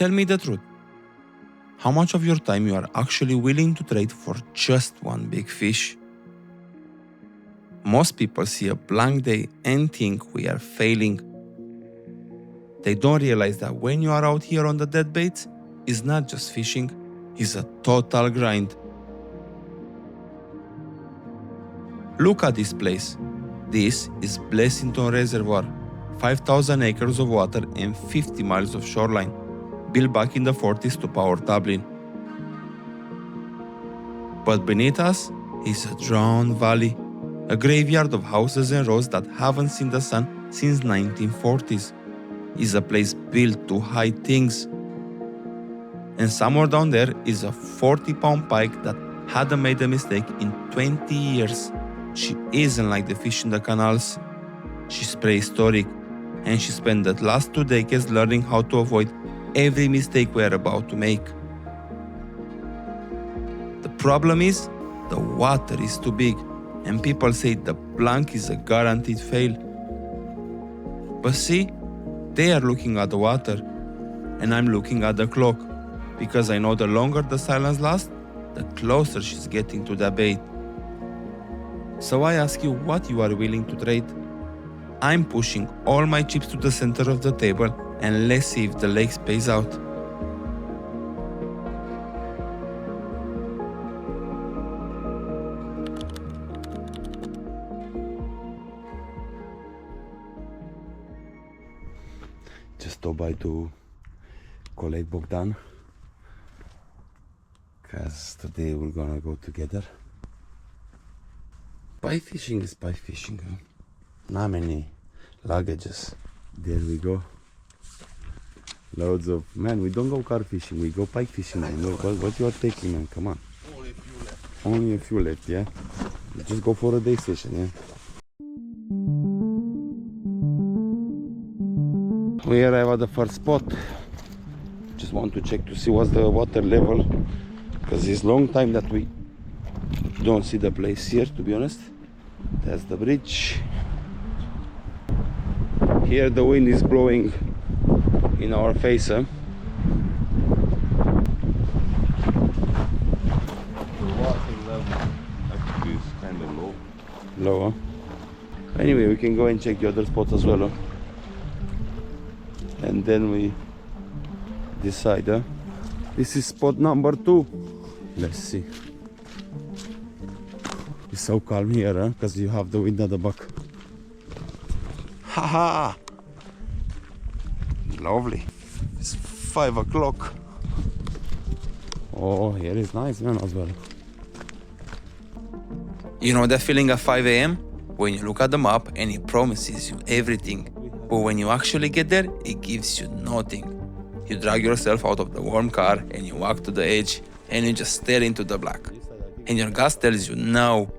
Tell me the truth. How much of your time you are actually willing to trade for just one big fish? Most people see a blank day and think we are failing. They don't realize that when you are out here on the dead baits, it's not just fishing, it's a total grind. Look at this place. This is Blessington Reservoir, 5,000 acres of water and 50 miles of shoreline, built back in the 40s to power Dublin. But beneath us is a drowned valley, a graveyard of houses and roads that haven't seen the sun since 1940s. It's a place built to hide things. And somewhere down there is a 40-pound pike that hadn't made a mistake in 20 years. She isn't like the fish in the canals. She's prehistoric, and she spent the last 2 decades learning how to avoid every mistake we are about to make. The problem is, the water is too big, and people say the blank is a guaranteed fail. But see, they are looking at the water, and I'm looking at the clock, because I know the longer the silence lasts, the closer she's getting to the bait. So I ask you what you are willing to trade. I'm pushing all my chips to the center of the table, and let's see if the lake pays out. Just stop by to collect Bogdan, because today we're gonna go together. Pike fishing is pike fishing, huh? Not many luggages. There we go. Loads of, man, we don't go carp fishing, we go pike fishing. Man. What you are taking, man? Come on. Only a few left. Only a few left, yeah? Just go for a day session, yeah? We arrive at the first spot. Just want to check to see what's the water level, because it's long time that we don't see the place here, to be honest. That's the bridge. Here the wind is blowing in our face, huh? The water level actually is kind of low. Low, huh? Anyway, we can go and check the other spot as well, huh? And then we decide, huh? This is spot number 2. Let's see. It's so calm here, huh? Because you have the wind at the back. Haha! Lovely. It's 5 o'clock. Oh, here is nice, man, as well. You know that feeling at 5 a.m? When you look at the map and it promises you everything, but when you actually get there, it gives you nothing. You drag yourself out of the warm car and you walk to the edge and you just stare into the black. And your gut tells you no.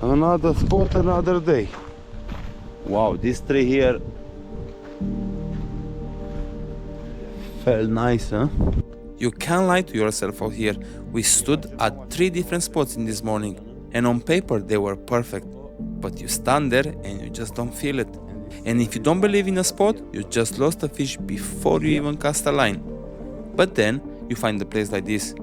Another spot, another day. Wow, this tree here felt nice, huh? You can't lie to yourself out here. We stood at 3 different spots in this morning, and on paper they were perfect. But you stand there and you just don't feel it. And if you don't believe in a spot, you just lost a fish before you even cast a line. But then you find a place like this.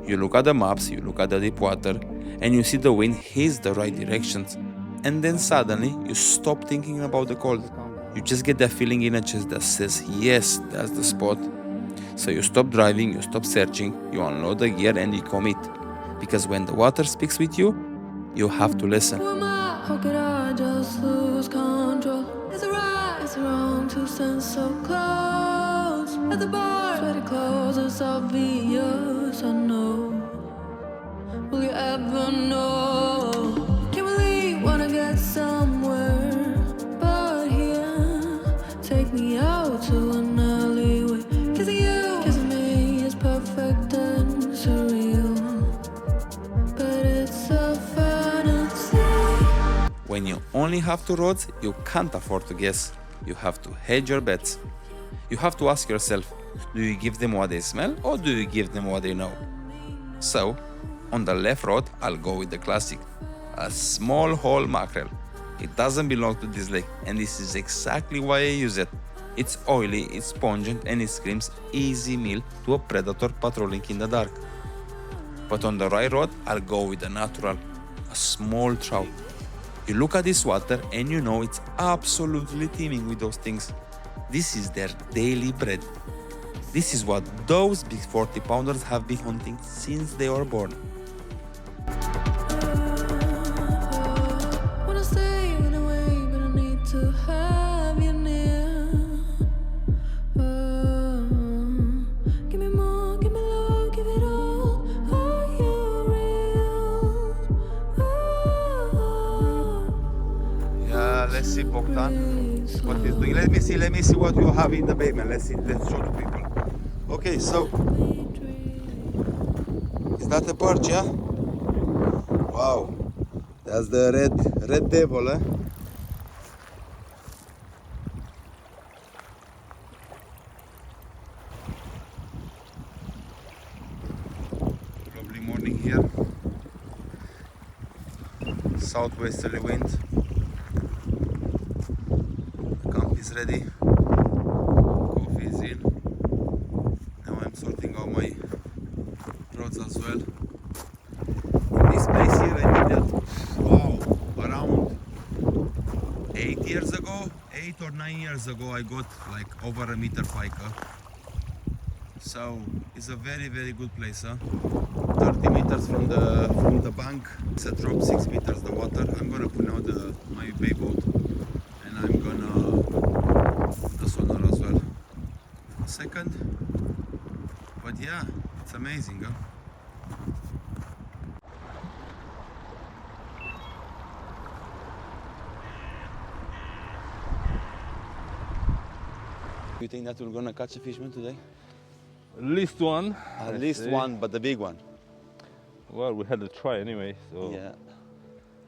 You look at the maps, you look at the deep water, and you see the wind hits the right directions. And then suddenly you stop thinking about the cold. You just get that feeling in your chest that says, yes, that's the spot. So you stop driving, you stop searching, you unload the gear and you commit. Because when the water speaks with you, you have to listen. How could I just lose control? Is it right, is it wrong to stand so close? At the bar, sweaty clothes, it's obvious, I know. Will you ever know? Can't believe wanna get somewhere, but here, take me out to an alleyway. Kissing you, kissing me is perfect and surreal, but it's a fantasy. When you only have 2 roads, you can't afford to guess. You have to hedge your bets. You have to ask yourself, do you give them what they smell or do you give them what they know? So, on the left road, I'll go with the classic, a small hole mackerel. It doesn't belong to this lake, and this is exactly why I use it. It's oily, it's pungent, and it screams easy meal to a predator patrolling in the dark. But on the right road, I'll go with the natural, a small trout. You look at this water and you know it's absolutely teeming with those things. This is their daily bread. This is what those big 40-pounders have been hunting since they were born. Wanna stay in a way, but I need to have you near. Give me more, give me love, give it all. Are you real? Yeah, let's see Bogdan. What he's doing. Let me see what you have in the basement. Let's show to people. Okay, so is that a perch, yeah? Wow, that's the red devil, eh? Lovely morning here. Southwesterly wind. The camp is ready. Coffee is in. Now I'm sorting out my rods as well. In this place here I did that, wow, around 8 or 9 years ago I got like over a meter pike. So it's a very good place. 30 meters from the bank. It's a drop 6 meters the water. I'm gonna put now my bay boat and I'm gonna put the sonar as well. A second. But yeah, it's amazing, huh? You think that we're gonna catch a fishman today? At least one. At I least see. one, but the big one. Well, we had a try anyway, so Yeah.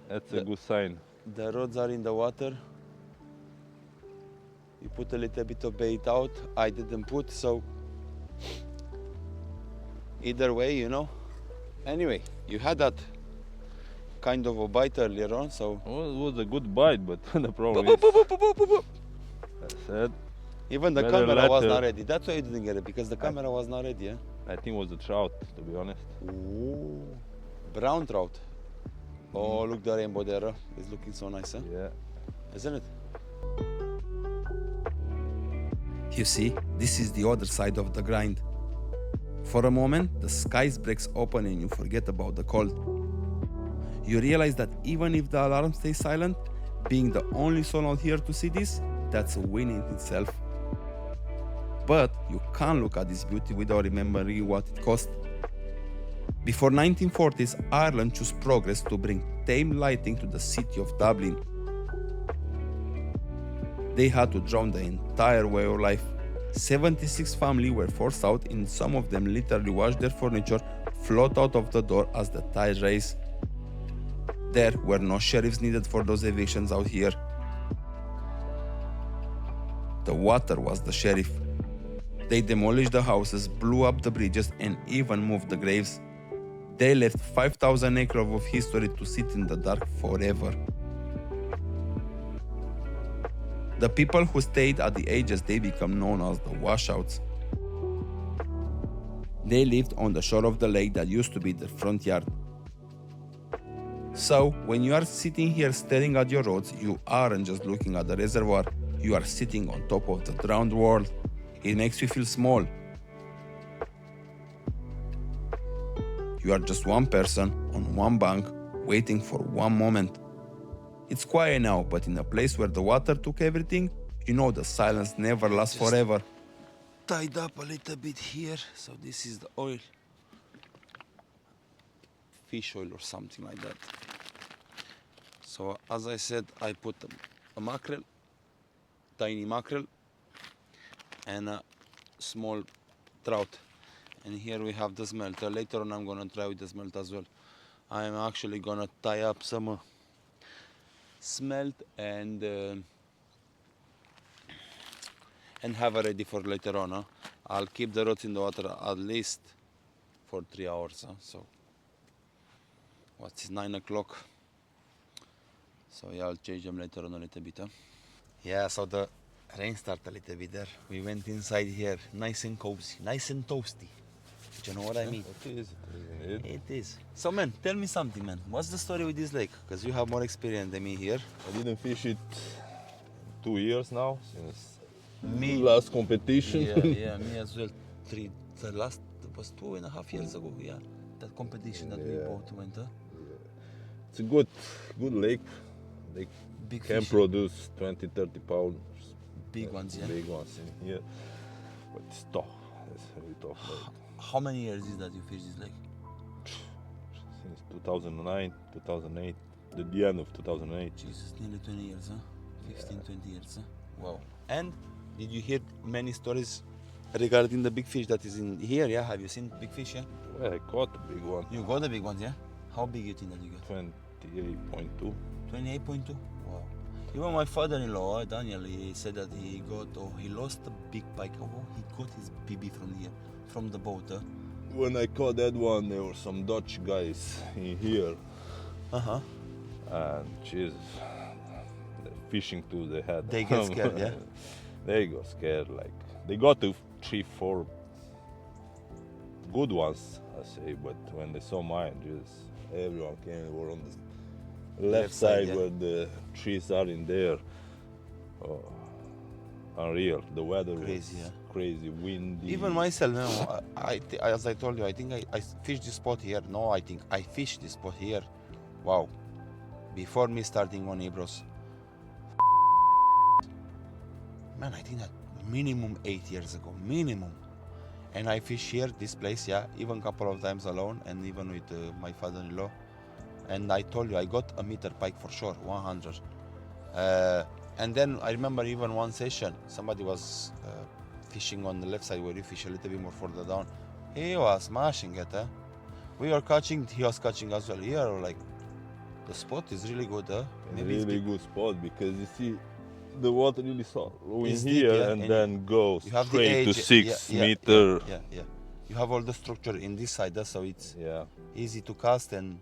that's a good sign. The rods are in the water. You put a little bit of bait out. I didn't put, so either way, you know. Anyway, you had that kind of a bite earlier on, so Well, it was a good bite, but the problem is, I said, even the better camera was let not ready. That's why you didn't get it, because the camera was not ready, yeah? I think it was a trout, to be honest. Ooh, brown trout. Oh, look the rainbow there. It's looking so nice, huh? Yeah. Isn't it? You see, this is the other side of the grind. For a moment, the skies breaks open and you forget about the cold. You realize that even if the alarm stays silent, being the only soul out here to see this, that's a win in itself. But you can't look at this beauty without remembering what it cost. Before 1940s, Ireland chose progress to bring tame lighting to the city of Dublin. They had to drown the entire way of life. 76 families were forced out, and some of them literally watched their furniture float out of the door as the tide raised. There were no sheriffs needed for those evictions out here. The water was the sheriff. They demolished the houses, blew up the bridges, and even moved the graves. They left 5,000 acres of history to sit in the dark forever. The people who stayed at the edges, they become known as the washouts. They lived on the shore of the lake that used to be their front yard. So, when you are sitting here staring at your roads, you aren't just looking at the reservoir, you are sitting on top of the drowned world. It makes you feel small. You are just one person on one bank, waiting for one moment. It's quiet now, but in a place where the water took everything, you know the silence never lasts forever. Tied up a little bit here, so this is the oil. Fish oil or something like that. So as I said, I put a mackerel, tiny mackerel, and a small trout. And here we have the smelt. Later on I'm gonna try with the smelt as well. I'm actually gonna tie up some smelt and have it ready for later on. I'll keep the rods in the water at least for 3 hours. So what's it, 9 o'clock? So yeah, I'll change them later on a little bit. Yeah, so the Rain started a little bit there. We went inside here, nice and cozy, nice and toasty. Do you know what I mean? It is. It is. So man, tell me something, man. What's the story with this lake? Because you have more experience than me here. I didn't fish it 2 years now since Me. last competition. Yeah, me as well. The last was 2.5 years ago. Yeah, that competition that we both went. It's a good lake. They Big can fish. produce 20-30 pounds. Big ones, yeah. Big ones in here. But it's tough. It's really tough lake. How many years is that you fish this lake? Since 2009, 2008, the end of 2008. Jesus, nearly 20 years, huh? 15, 20 years, huh? Wow. And did you hear many stories regarding the big fish that is in here, yeah? Have you seen big fish, yeah? Well, I caught a big one. You got the big ones, yeah? How big you think that you got? 28.2. 28.2? Wow. Even my father-in-law, Daniel, he said that he lost a big pike. Oh, he got his Bivvy from here, from the boat, huh? When I caught that one, there were some Dutch guys in here. Uh-huh. And Jesus, the fishing too, they had. They get scared, yeah? They got scared, like, they got to 3-4 good ones, I say, but when they saw mine, just everyone came, they were on the left side, yeah. where the trees are in there. Oh, unreal. The weather Crazy, was yeah. crazy, windy. Even myself, you know, as I told you, I think I fished this spot here. No, I think I fished this spot here. Wow. Before me starting on Ebros. Man, I think that minimum 8 years ago, minimum. And I fish here, this place, yeah, even couple of times alone, and even with my father-in-law. And I told you, I got a meter pike for sure, 100. And then I remember even one session, somebody was fishing on the left side where you fish a little bit more further down. He was smashing it, huh? We were catching, he was catching as well. Here, like, the spot is really good, huh? Maybe it's really good spot, because you see, the water really slow in It's here, deep, yeah, and and then goes you have the straight to edge, 6 meter. Yeah. You have all the structure in this side, so it's Yeah. easy to cast. And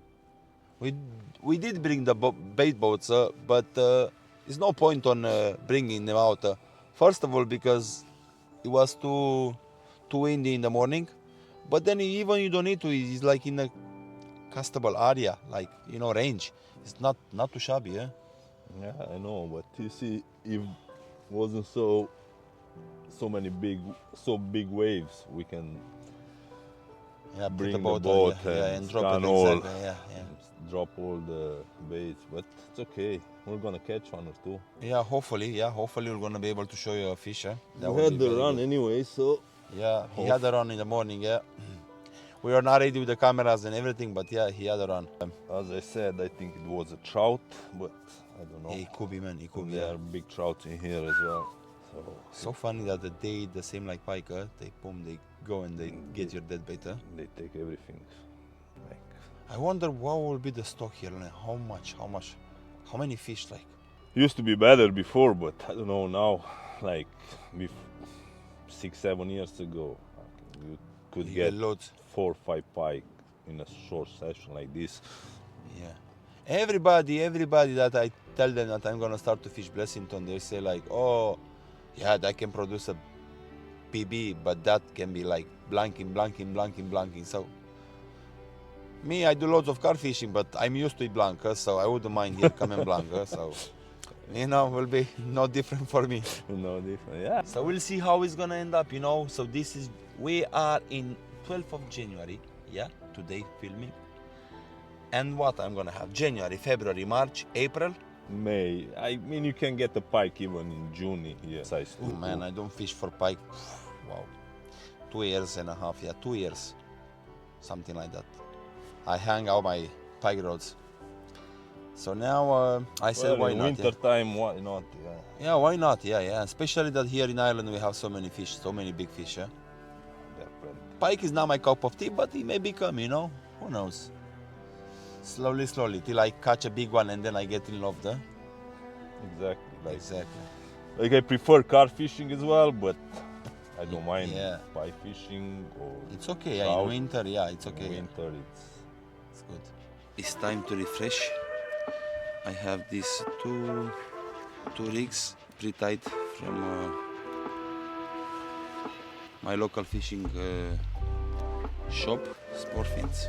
we did bring the bait boats, but there's no point on bringing them out. First of all, because it was too windy in the morning, but then even you don't need to. It's like in a castable area, like, you know, range. It's not too shabby, yeah. Yeah, I know, but you see, if wasn't so many big waves, we can put bring the boat boat on, yeah, and drop scan it all, exactly, yeah. drop all the baits. But it's okay. We're gonna catch one or two. Yeah, hopefully we're gonna be able to show you a fish. That We would had be the very run good. anyway, so Yeah, he had a run in the morning, yeah. We are not ready with the cameras and everything, but yeah, he had a run. as I said, I think it was a trout, but I don't know. It could be, man, it could be. There Yeah. are big trouts in here as well. So funny that they eat the same like pike, they go and they get your dead bait, huh? They take everything. Like, I wonder what will be the stock here, like how many fish, like? used to be better before, but I don't know now. Like 6-7 years ago, you could You get loads. 4 or 5 pike in a short session like this. Yeah. Everybody that I tell them that I'm gonna start to fish Blessington, they say like, oh, yeah, that can produce a PB, but that can be like blanking. So me, I do loads of carp fishing, but I'm used to it blank, so I wouldn't mind here coming blank. So you know, will be no different for me. No different, yeah. So we'll see how it's gonna end up, you know. So we are in 12th of January, yeah, today filming. And what I'm gonna have? January, February, March, April. May. I mean, you can get a pike even in June here. Size 2. Oh man, I don't fish for pike. Wow, 2.5 years, yeah, 2 years, something like that. I hang out my pike rods. So now I said, why not? Winter time, why not? Yeah. Yeah, why not? Yeah. Especially that here in Ireland we have so many fish, so many big fish. Yeah? There are plenty. Pike is not my cup of tea, but it may become, you know. Who knows? Slowly, till I catch a big one and then I get in love, huh? Exactly. Exactly. Like I prefer carp fishing as well, but I don't mind Yeah. pike fishing or It's okay, yeah, trout. in winter, yeah, it's okay. In Yeah. winter, It's good. It's time to refresh. I have these two rigs pre-tied from my local fishing shop, Sport Fins.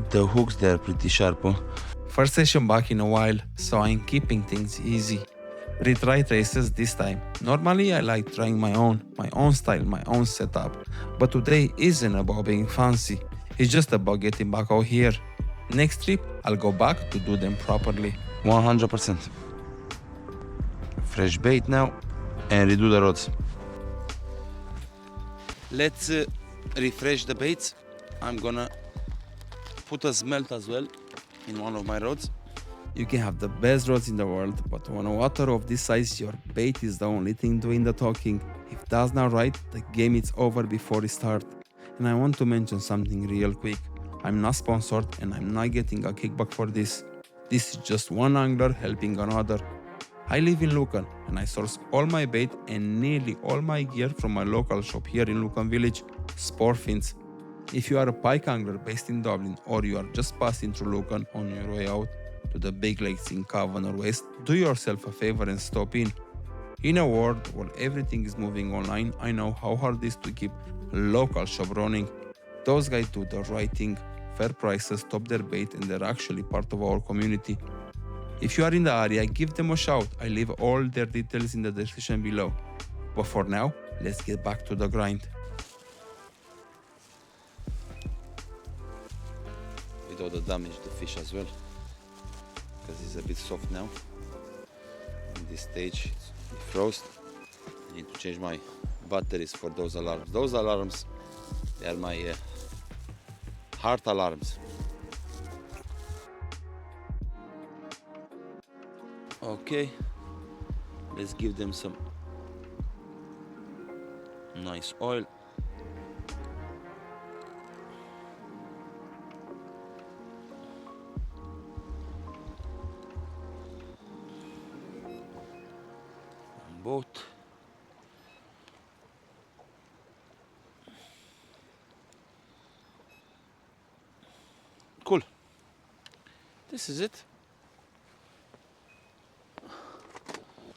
The hooks there are pretty sharp. Huh? First session back in a while, so I'm keeping things easy. Retry traces this time. Normally I like trying my own style, my own setup. But today isn't about being fancy. It's just about getting back out here. Next trip, I'll go back to do them properly. 100%. Fresh bait now and redo the rods. Let's refresh the baits. I'm gonna put a Smelt as well in one of my rods. You can have the best rods in the world, but on a water of this size, your bait is the only thing doing the talking. If that's not right, the game is over before it starts. And I want to mention something real quick. I'm not sponsored and I'm not getting a kickback for this. This is just one angler helping another. I live in Lucan and I source all my bait and nearly all my gear from my local shop here in Lucan Village, Sport Fins. If you are a pike angler based in Dublin or you are just passing through Lucan on your way out to the big lakes in Cavan or West, do yourself a favor and stop in. In a world where everything is moving online, I know how hard it is to keep a local shop running. Those guys do the right thing, fair prices, top their bait, and they're actually part of our community. If you are in the area, give them a shout. I leave all their details in the description below. But for now, let's get back to the grind. Without the damage the fish as well, because it's a bit soft now. In this stage it's frost. I need to change my batteries for those alarms. Those alarms, they are my heart alarms. Okay, let's give them some nice oil. Both. Cool. This is it.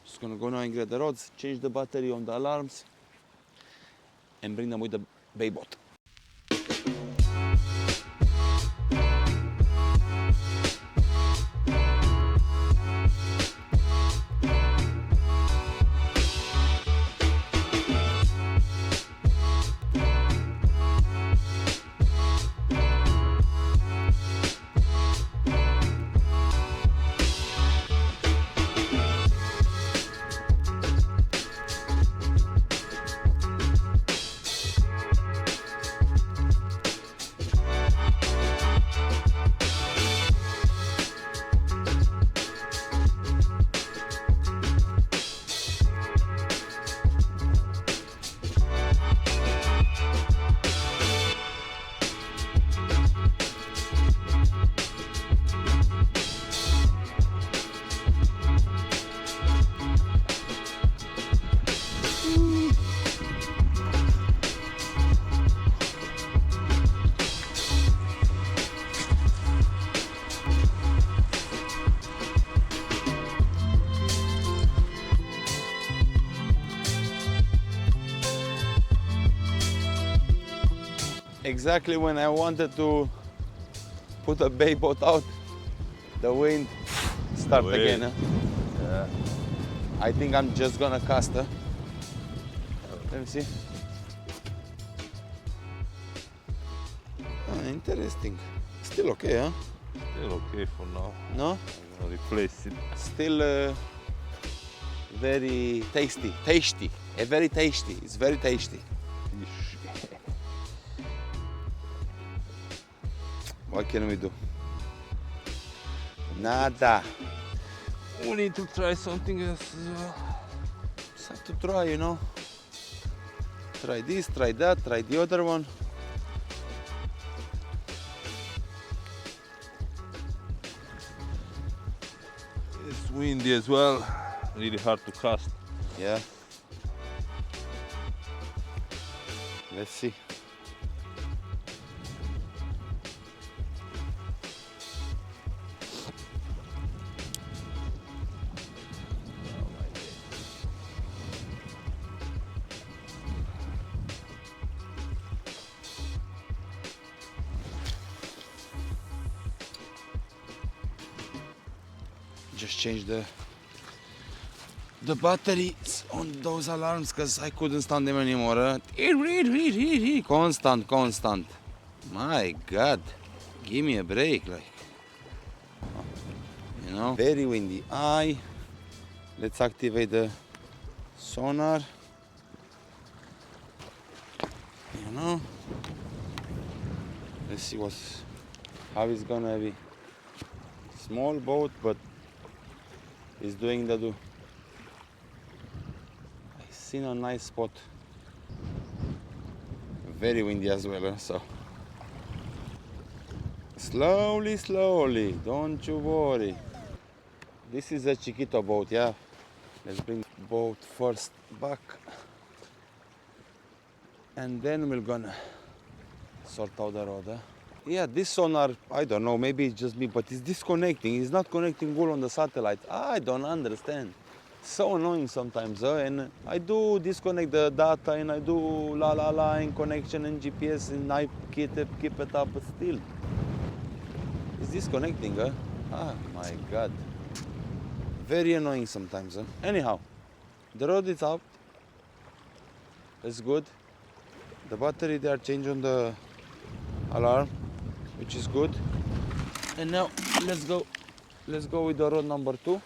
Just gonna go now and get the rods, change the battery on the alarms, and bring them with the bay boat. Exactly when I wanted to put a bay boat out, the wind started again. Huh? Yeah. I think I'm just gonna cast her. Let me see. Interesting. Still okay, huh? Still okay for now. No? I'm gonna replace it. Still very tasty. Tasty. Very tasty. It's very tasty. Fish. What can we do? Nada. We need to try something else as well. Just have to try, you know. Try this, try that, try the other one. It's windy as well. Really hard to cast. Yeah. Let's see. Just change the batteries on those alarms because I couldn't stand them anymore. Constant. My God, give me a break, like, you know. Very windy. Let's activate the sonar. You know. Let's see how it's gonna be. Small boat, but it's doing the do. I seen a nice spot. Very windy as well, so slowly, don't you worry. This is a Chiquito boat, yeah. Let's bring the boat first back, and then we're gonna sort out the road. Yeah, this sonar, I don't know, maybe it's just me, but it's disconnecting. It's not connecting well on the satellite. I don't understand. So annoying sometimes, and I do disconnect the data, and I do la in connection and GPS, and I keep it up, but still it's disconnecting. Ah, my God, very annoying sometimes. Anyhow, the road is out. It's good. The battery, they are changing the alarm, which is good. And now let's go with the road number 2.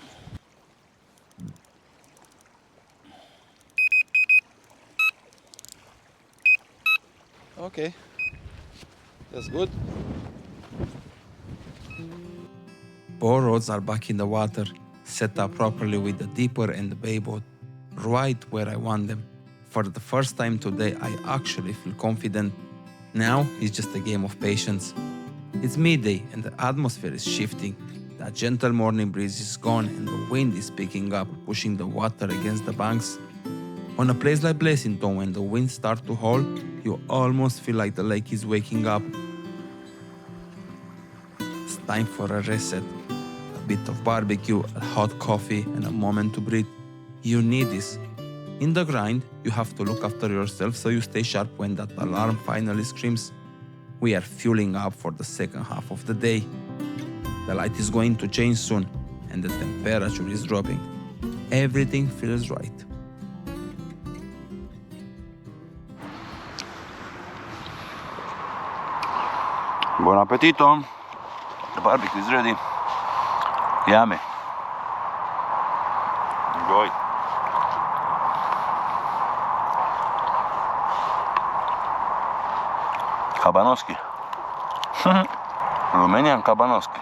Okay, that's good. Both roads are back in the water, set up properly with the dipper and the bay boat, right where I want them. For the first time today, I actually feel confident. Now it's just a game of patience. It's midday and the atmosphere is shifting. That gentle morning breeze is gone and the wind is picking up, pushing the water against the banks. On a place like Blessington, when the wind starts to howl, you almost feel like the lake is waking up. It's time for a reset. A bit of barbecue, a hot coffee, and a moment to breathe. You need this. In the grind, you have to look after yourself so you stay sharp when that alarm finally screams. We are fueling up for the second half of the day. The light is going to change soon, and the temperature is dropping. Everything feels right. Buon appetito! The barbecue is ready. Yummy. Enjoy. Kabanoski. Romanian kabanoski.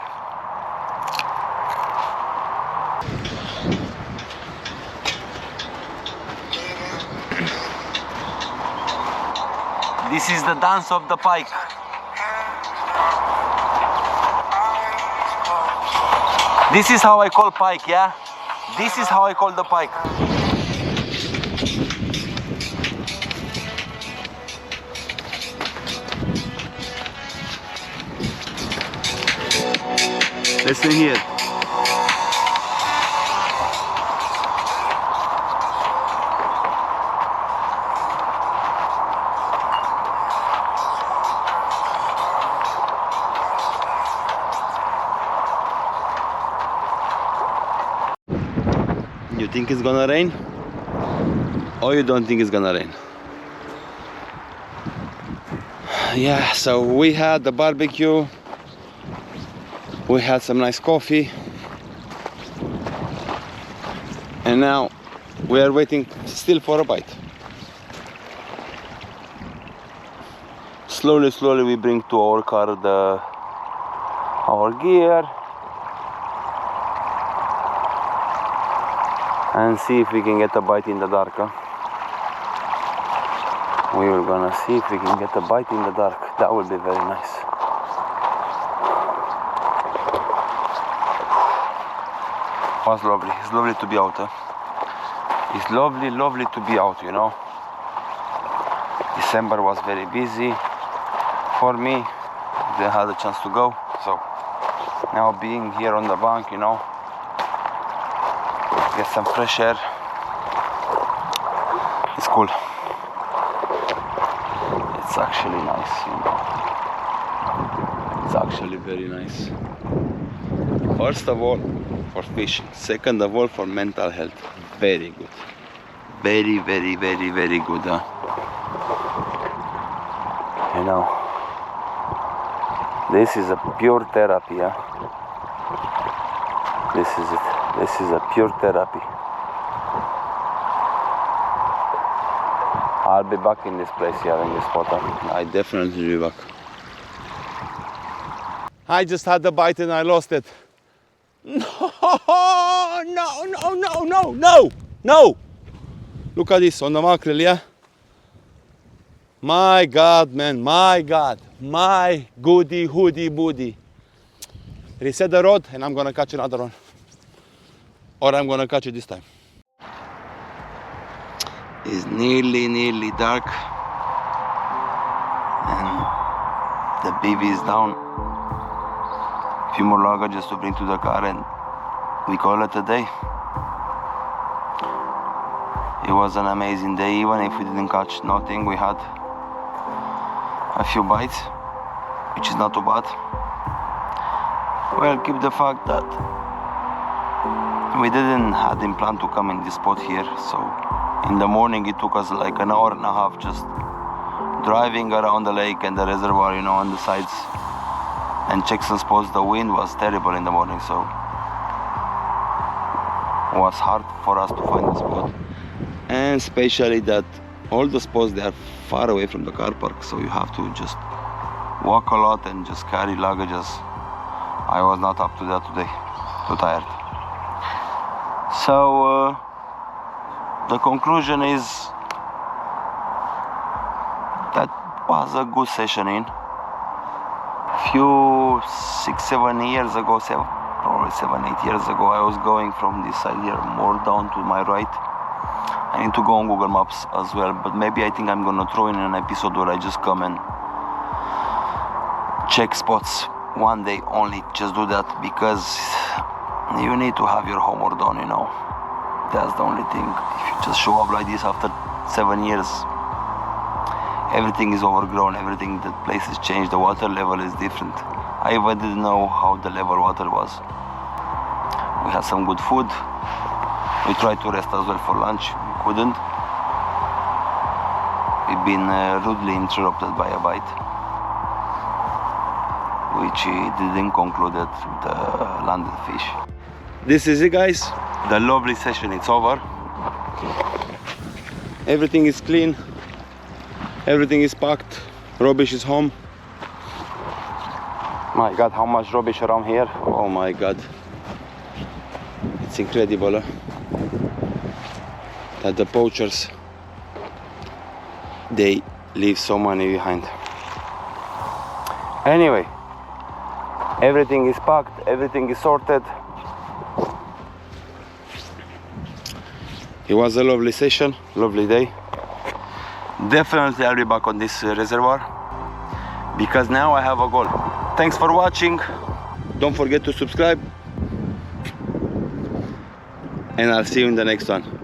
This is the dance of the pike. This is how I call pike, yeah? This is how I call the pike. Listen here. You think it's gonna rain? Or you don't think it's gonna rain? Yeah, so we had the barbecue. We had some nice coffee. And now we are waiting still for a bite. Slowly we bring to our car our gear. And see if we can get a bite in the dark. We are gonna see if we can get a bite in the dark. That would be very nice. Was lovely. It's lovely to be out. It's lovely, lovely to be out, you know. December was very busy for me. Didn't have the chance to go. So now being here on the bank, you know, get some fresh air. It's cool. It's actually nice, you know. It's actually very nice. First of all, for fishing. Second of all, for mental health. Very good. Very, very, very, very good, huh? You know, this is a pure therapy, huh? This is it. This is a pure therapy. I'll be back in this place here in this spot. I definitely will be back. I just had the bite and I lost it. No, no, no, no, no, no, no. Look at this on the mackerel, yeah? My God, man, my God. My goody hoodie booty. Reset the rod and I'm gonna catch another one. Or I'm gonna catch it this time. It's nearly dark. And the Bivvy is down. A few more luggages to bring to the car and we call it a day. It was an amazing day, even if we didn't catch nothing. We had a few bites, which is not too bad. Well, keep the fact that we didn't had in plan to come in this spot here, so in the morning it took us like an hour and a half just driving around the lake and the reservoir, you know, on the sides and check some spots. The wind was terrible in the morning, so it was hard for us to find the spot. And especially that all the spots, they are far away from the car park, so you have to just walk a lot and just carry luggages. I was not up to that today, too tired. So the conclusion is that was a good session in. Few 6-7 years ago, probably 7-8 years ago, I was going from this side here more down to my right. I need to go on Google Maps as well, but maybe I think I'm gonna throw in an episode where I just come and check spots one day only. Just do that because you need to have your homework done, you know. That's the only thing. If you just show up like this after 7 years, everything is overgrown, everything, the place has changed, the water level is different. I even didn't know how the level water was. We had some good food. We tried to rest as well for lunch. We couldn't. We've been rudely interrupted by a bite, which didn't conclude with the landed fish. This is it, guys. The lovely session, it's over. Everything is clean. Everything is packed. Rubbish is home. My God, how much rubbish around here. Oh my God. It's incredible, huh? That the poachers, they leave so many behind. Anyway, everything is packed, everything is sorted. It was a lovely session, lovely day. Definitely I'll be back on this reservoir because now I have a goal. Thanks for watching. Don't forget to subscribe and I'll see you in the next one.